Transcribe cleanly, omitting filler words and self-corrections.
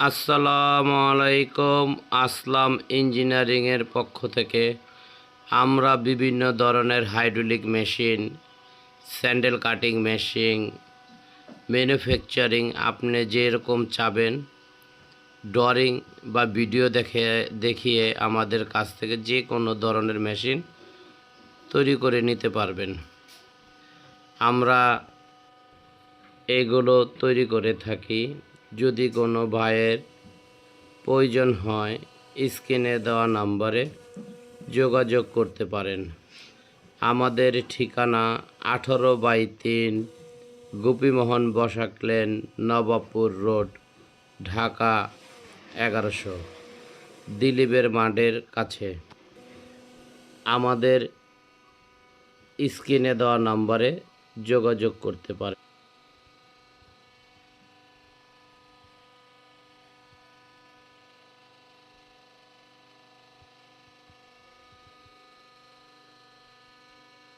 আসসালামু আলাইকুম। আসলাম ইঞ্জিনিয়ারিংয়ের পক্ষ থেকে আমরা বিভিন্ন ধরনের hydraulic machine, sandal cutting machine, manufacturing আপনি যেরকম চাবেন, ড্রয়িং বা ভিডিও দেখিয়ে আমাদের কাছ থেকে যে কোনো ধরনের মেশিন তৈরি করে নিতে পারবেন। আমরা এগুলো তৈরি করে থাকি। যদি কোনো ভাইয়ের প্রয়োজন হয় স্ক্রিনে দেওয়া নাম্বারে যোগাযোগ করতে পারেন। আমাদের ঠিকানা 18/3 গোপীমোহন বসাক লেন, নবাবপুর রোড, ঢাকা 1100, দিলীপের মাঠের কাছে। আমাদের স্ক্রিনে দেওয়া নাম্বারে যোগাযোগ করতে পারেন।